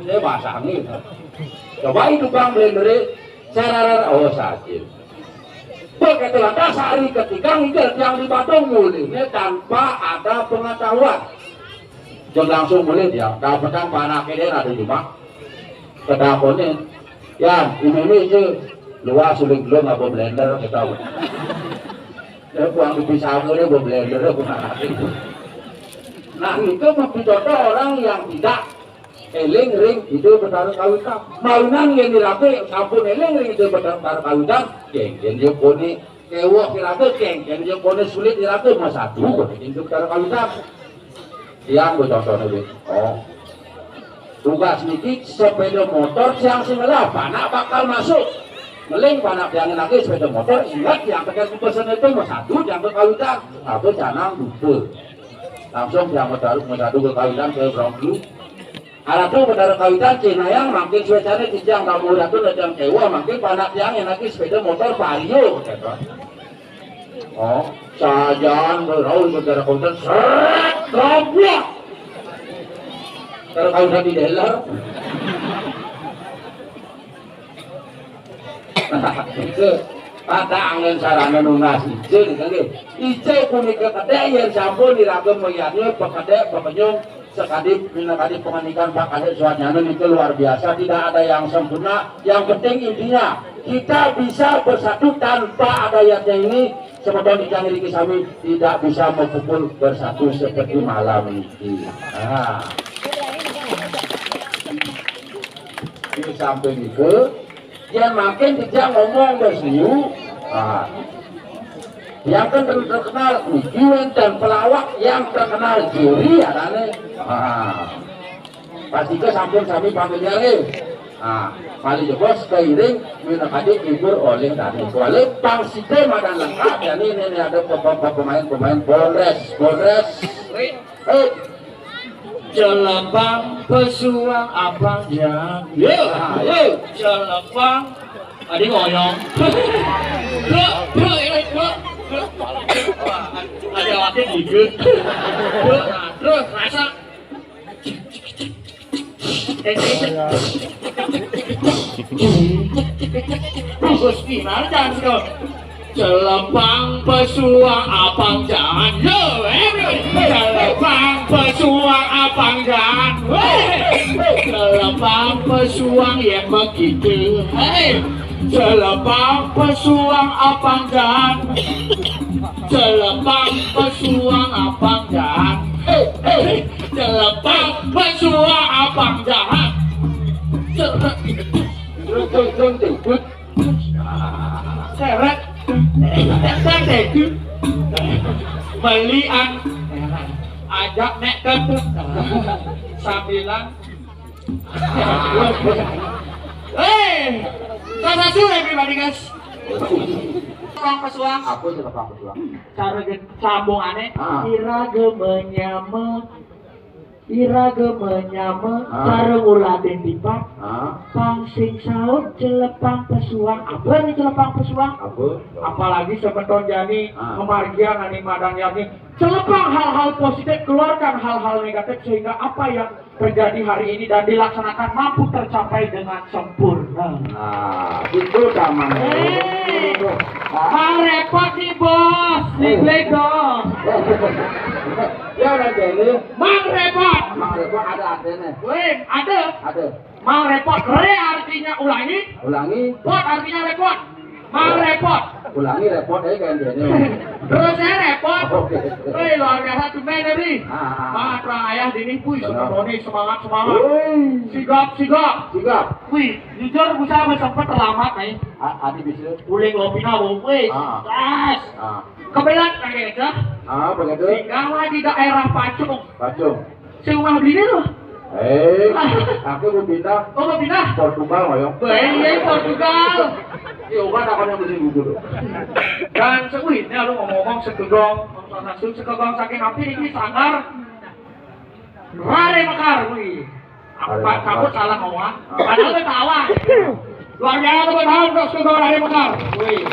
Saya basangin. Coba itu bang blender cara sakit. Begitu lantas hari ketika ngigel yang di Badung mulainya tanpa ada pengetahuan. Jangan langsung mulai dia. Dapatkan panaknya dia ada di rumah. Kedaponin. Ya ini sih luas sulit belum apa blender kita. Dia puang dipisah dia blender bukan hati. Nah itu membicara orang yang tidak eling ring itu bertaruh kawitan. Maunan yang dirapi sampun eling ring itu bertaruh kawitan. Yang dia poni kewok dirapi yang dia poni sulit dirapi mas satu itu bertaruh kawitan. Yang bercontohnya gitu. Oh, tugas niki sepeda motor siang sebelah panak bakal masuk. Meling panak yang lagi sepeda motor ingat yang tekan pesan itu mas satu yang berkawitan atau canang lupa. Langsung yang bertaruh ke kawitan ke berang dulu. Alat tuh bertaruh kawitan Cina yang makin suasananya dijang kamu ratu dan kewa makin panak yang lagi sepeda motor vario. Oh, sajan berau bertaruh kawitan seret goblok. Bertaruh kawitan di dealer. Itu pada angin sarana nunas ijo nih ijo punika kedai yang sampun diragam melihatnya pekedai pepenyung sekadip minakadip penganikan pak kadek suaranya itu luar biasa tidak ada yang sempurna yang penting intinya kita bisa bersatu tanpa ada ayatnya ini sebetulnya yang miliki kami tidak bisa memukul bersatu seperti malam ini. Nah, ini sampai itu yang makin tidak ngomong bersiu. Nah, yang kan terkenal ujian dan pelawak yang terkenal juri adanya. Nah, pasti ke samping kami panggilnya nih. Nah, kali jebos keiring minakadi hibur oleh tadi. Soalnya pang sistem ada lengkap dan ini ada pemain Polres. Jelebang pesuang abang ya. Jelebang adi ngoyong. Ada waktu dikit. Terus rasa. Bagus gimana jangan kau. Jelebang pesuang abang jangan. Jelebang pesuang abang jangan. Jelebang pesuang yang begitu. Jelebang pesuang abang jangan. Jelebang pesuang abang jangan. Jelebang pesuang abang jangan. Seret. Belian ajak nek ketut sambilan kata suwe pribadi guys Bang pesuang Aku sudah bang pesuang. cara sambung aneh iraga menyama cara ngulatin tipat pangsing saut celepang pesuang apa nih celepang pesuang apalagi sebeton jani kemargian ani madang yani celepang hal-hal positif keluarkan hal-hal negatif sehingga apa yang terjadi hari ini dan dilaksanakan mampu tercapai dengan sempurna. Nah, itu zaman. Repot nih bos, nih dong. Ya udah jadi. Mang repot Ada artinya. Weh, ada. Mang repot, artinya ulangi. Pot artinya repot. Mang repot. Ulangi repot aja kan dia. Terus saya repot. Oke. Weh, luar biasa tuh men nih. Mang perang ayah dini puy semangat. Sigap. Wih, jujur bisa sempat terlambat nih. Adi bisa. Uling lopina weh. Gas. Kebelat kayak gitu. Begitu. Singgahlah di daerah Pacung. Si rumah beli loh. Aku mau pindah. Oh mau pindah? Portugal ngoyong. Iya Portugal. Iya kan akan yang mesti dulu. Dan sewitnya lu ngomong sekegong saking api ini sanggar. Rare mekar wih. Aku salah ngomong. Padahal itu tawa. Luar biasa teman-teman untuk sekegong rare mekar. Wih.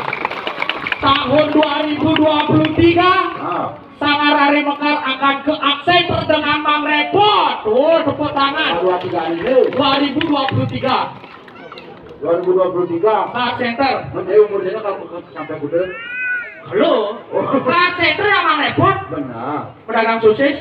Tahun 2023 Sangarari Mekar akan ke Accenture dengan Mang Repot. Tuh, tepuk tangan. 2023 Ke Accenture. menjadi umurnya kalau sampai gede. Halo. Ke Accenture yang Mang Repot. Benar. Pedagang sosis.